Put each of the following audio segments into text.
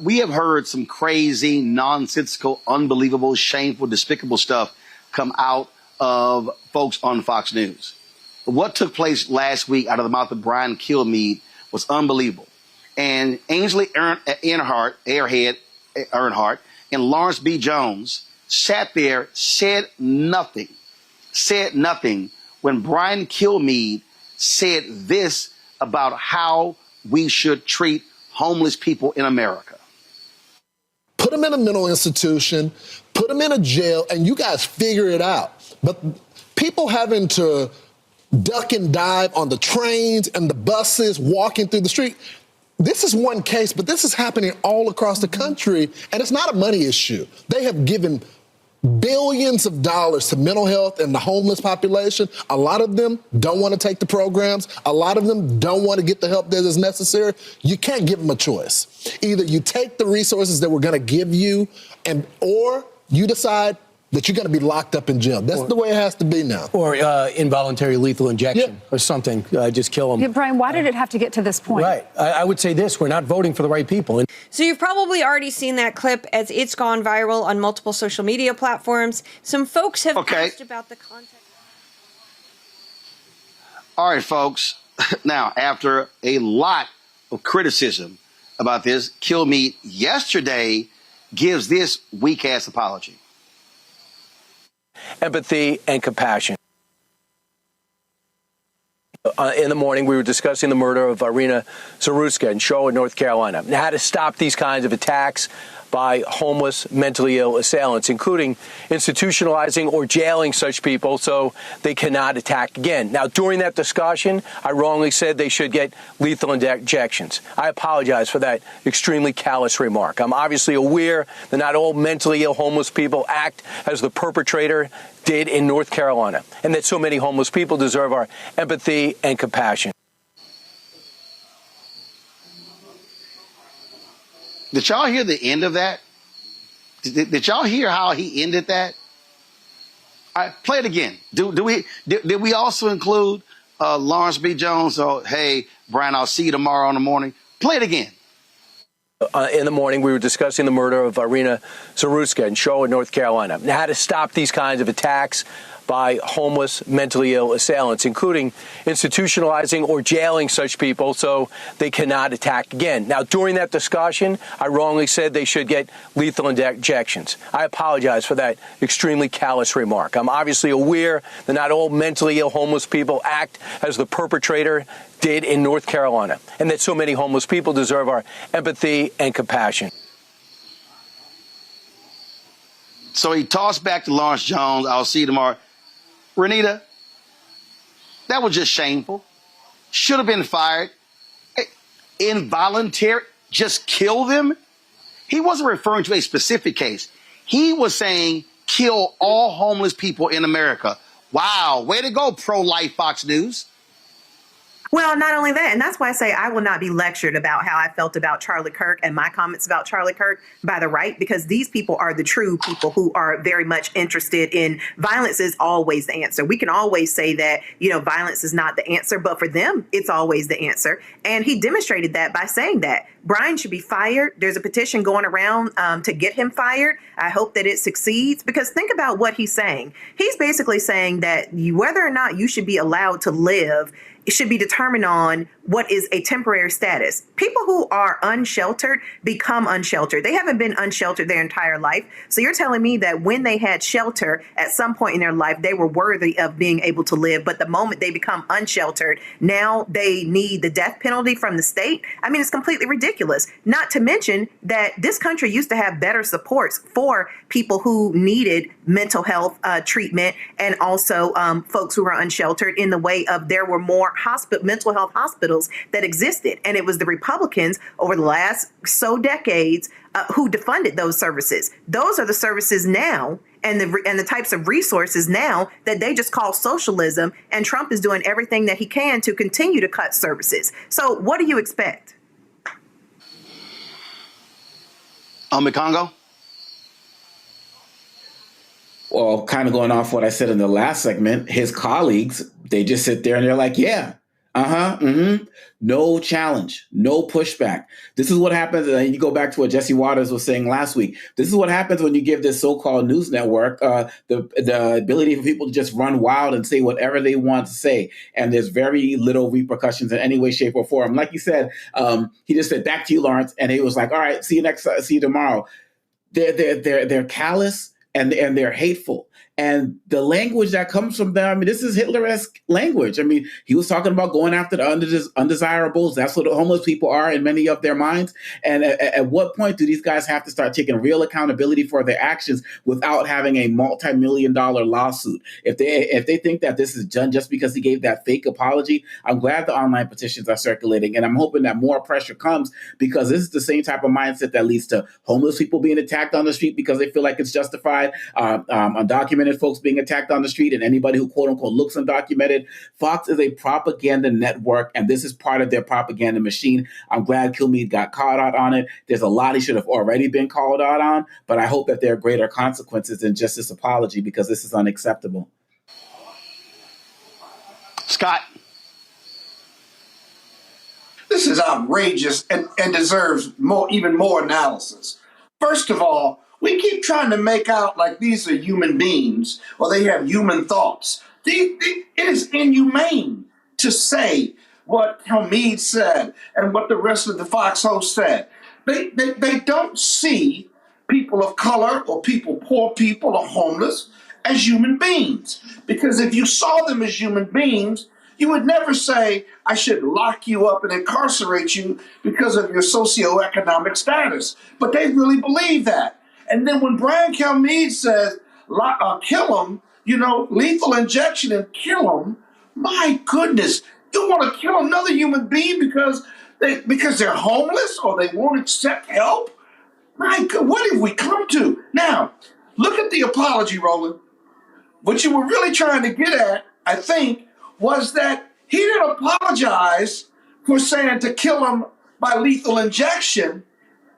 We have heard some crazy, nonsensical, unbelievable, shameful, despicable stuff come out of folks on Fox News. What took place last week out of the mouth of Brian Kilmeade was unbelievable. And Ainsley Earnhardt, and Lawrence B. Jones sat there, said nothing when Brian Kilmeade said this about how we should treat homeless people in America. Put them in a mental institution, put them in a jail, and you guys figure it out. But people having to duck and dive on the trains and the buses, walking through the street, this is one case, but this is happening all across the country, and it's not a money issue. They have given billions of dollars to mental health and the homeless population. A lot of them don't want to take the programs. A lot of them don't want to get the help that is necessary. You can't give them a choice. Either you take the resources that we're going to give you, or you decide that you're going to be locked up in jail. That's the way it has to be now. Or involuntary lethal injection or something. Just kill them. Yeah, Brian, why did it have to get to this point? Right. I would say this. We're not voting for the right people. So you've probably already seen that clip as it's gone viral on multiple social media platforms. Some folks have asked about the context. All right, folks. Now, after a lot of criticism about this, Kilmeade yesterday gives this weak-ass apology. Empathy and compassion. In the morning, we were discussing the murder of Irina Zaruska in Charlotte, North Carolina, and how to stop these kinds of attacks by homeless, mentally ill assailants, including institutionalizing or jailing such people so they cannot attack again. Now, during that discussion, I wrongly said they should get lethal injections. I apologize for that extremely callous remark. I'm obviously aware that not all mentally ill homeless people act as the perpetrator did in North Carolina, and that so many homeless people deserve our empathy and compassion. Did y'all hear the end of that? Did y'all hear how he ended that? All right, play it again. Did we also include Lawrence B. Jones? So, hey, Brian, I'll see you tomorrow in the morning. Play it again. In the morning, we were discussing the murder of Irina Zaruska in Charlotte, North Carolina, and how to stop these kinds of attacks by homeless, mentally ill assailants, including institutionalizing or jailing such people so they cannot attack again. Now, during that discussion, I wrongly said they should get lethal injections. I apologize for that extremely callous remark. I'm obviously aware that not all mentally ill homeless people act as the perpetrator did in North Carolina, and that so many homeless people deserve our empathy and compassion. So he tossed back to Lawrence Jones, I'll see you tomorrow. Renita, that was just shameful. Should have been fired. Involuntary, just kill them? He wasn't referring to a specific case. He was saying kill all homeless people in America. Wow, way to go, pro-life Fox News. Well, not only that, and that's why I say I will not be lectured about how I felt about Charlie Kirk and my comments about Charlie Kirk by the right, because these people are the true people who are very much interested in violence is always the answer. We can always say that, violence is not the answer, but for them, it's always the answer. And he demonstrated that by saying that. Brian should be fired. There's a petition going around to get him fired. I hope that it succeeds, because think about what he's saying. He's basically saying that whether or not you should be allowed to live, it should be determined on what is a temporary status. People who are unsheltered become unsheltered. They haven't been unsheltered their entire life. So you're telling me that when they had shelter at some point in their life, they were worthy of being able to live. But the moment they become unsheltered, now they need the death penalty from the state. I mean, it's completely ridiculous. Not to mention that this country used to have better supports for people who needed mental health treatment, and also folks who were unsheltered, in the way of there were more mental health hospitals that existed. And it was the Republicans over the last decades who defunded those services. Those are the services now and the types of resources now that they just call socialism. And Trump is doing everything that he can to continue to cut services. So what do you expect? Congo? Well, kind of going off what I said in the last segment, his colleagues, they just sit there and they're like, yeah, No challenge, no pushback. This is what happens. And you go back to what Jesse Waters was saying last week. This is what happens when you give this so-called news network the ability for people to just run wild and say whatever they want to say. And there's very little repercussions in any way, shape, or form. Like you said, he just said, back to you, Lawrence. And he was like, all right, see you tomorrow. They're callous and they're hateful. And the language that comes from them, I mean, this is Hitler-esque language. I mean, he was talking about going after the undesirables. That's what the homeless people are in many of their minds. And at what point do these guys have to start taking real accountability for their actions without having a multi-million-dollar lawsuit? If they think that this is done just because he gave that fake apology, I'm glad the online petitions are circulating. And I'm hoping that more pressure comes, because this is the same type of mindset that leads to homeless people being attacked on the street because they feel like it's justified, undocumented folks being attacked on the street, and anybody who quote unquote looks undocumented. Fox is a propaganda network, and this is part of their propaganda machine. I'm glad Kilmeade got called out on it. There's a lot he should have already been called out on, but I hope that there are greater consequences than just this apology, because this is unacceptable. Scott. This is outrageous and deserves even more analysis. First of all, we keep trying to make out like these are human beings or they have human thoughts. It is inhumane to say what Kilmeade said and what the rest of the Fox hosts said. They don't see people of color or poor people or homeless as human beings. Because if you saw them as human beings, you would never say, I should lock you up and incarcerate you because of your socioeconomic status. But they really believe that. And then when Brian Kilmeade says, kill them, lethal injection and kill them, my goodness, you want to kill another human being because they're homeless or they won't accept help? My God, what have we come to? Now, look at the apology, Roland. What you were really trying to get at, I think, was that he didn't apologize for saying to kill him by lethal injection.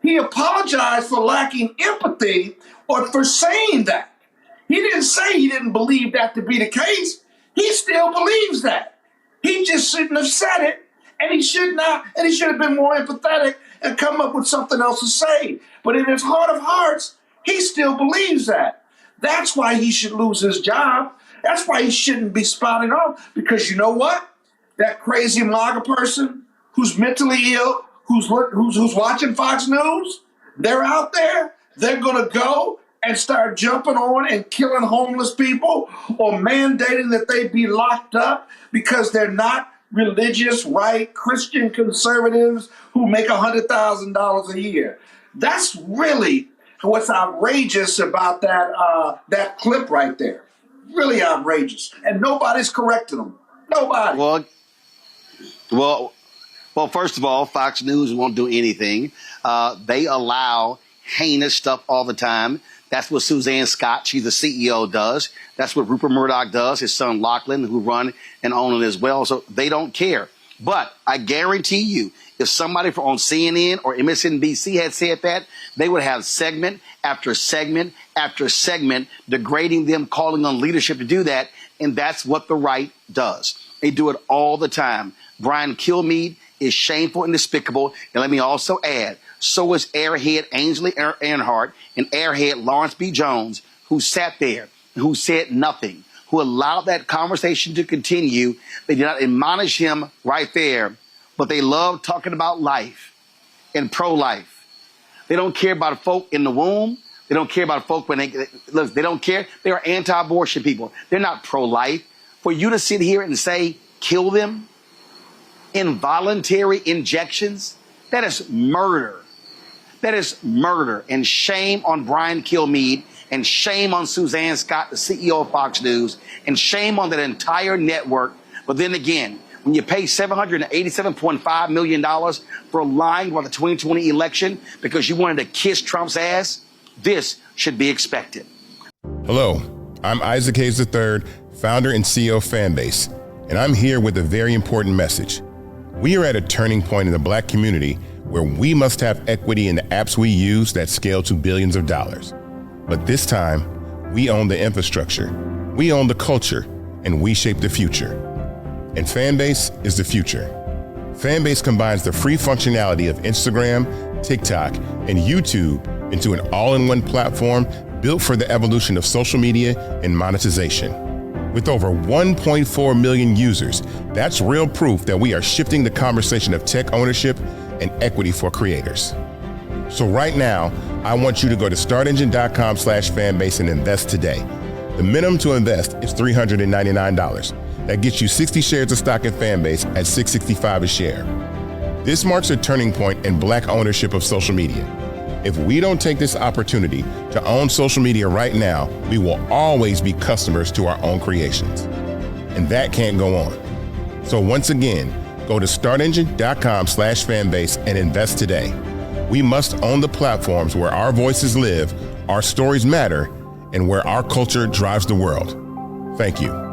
He apologized for lacking empathy or for saying that. He didn't say he didn't believe that to be the case. He still believes that. He just shouldn't have said it, and he should have been more empathetic and come up with something else to say. But in his heart of hearts, he still believes that. That's why he should lose his job. That's why he shouldn't be spouting off. Because you know what? That crazy MAGA person who's mentally ill, who's watching Fox News, they're out there. They're going to go and start jumping on and killing homeless people or mandating that they be locked up because they're not religious, right, Christian conservatives who make $100,000 a year. That's really what's outrageous about that clip right there. Really outrageous. And nobody's correcting them. Nobody. Well, first of all, Fox News won't do anything. They allow heinous stuff all the time. That's what Suzanne Scott, she's the CEO, does. That's what Rupert Murdoch does, his son Lachlan, who run and own it as well. So they don't care. But I guarantee you, if somebody on CNN or MSNBC had said that, they would have segment after segment after segment degrading them, calling on leadership to do that. And that's what the right does. They do it all the time. Brian Kilmeade is shameful and despicable. And let me also add, so is airhead Ainsley Earnhardt and airhead Lawrence B. Jones, who sat there, who said nothing, who allowed that conversation to continue. They did not admonish him right there, but they love talking about life and pro-life. They don't care about folk in the womb. They don't care about folk when they don't care. They are anti-abortion people. They're not pro-life. For you to sit here and say, kill them, involuntary injections, that is murder. That is murder. And shame on Brian Kilmeade, and shame on Suzanne Scott, the CEO of Fox News, and shame on that entire network. But then again, when you pay $787.5 million for lying about the 2020 election because you wanted to kiss Trump's ass, this should be expected. Hello, I'm Isaac Hayes III, founder and CEO of Fanbase, and I'm here with a very important message. We are at a turning point in the Black community where we must have equity in the apps we use that scale to billions of dollars. But this time, we own the infrastructure, we own the culture, and we shape the future. and Fanbase is the future. Fanbase combines the free functionality of Instagram, TikTok, and YouTube into an all-in-one platform built for the evolution of social media and monetization. With over 1.4 million users, that's real proof that we are shifting the conversation of tech ownership and equity for creators. So right now, I want you to go to startengine.com/fanbase and invest today. The minimum to invest is $399. That gets you 60 shares of stock in Fanbase at $665 a share. This marks a turning point in Black ownership of social media. If we don't take this opportunity to own social media right now, we will always be customers to our own creations. And that can't go on. So once again, go to startengine.com/fanbase and invest today. We must own the platforms where our voices live, our stories matter, and where our culture drives the world. Thank you.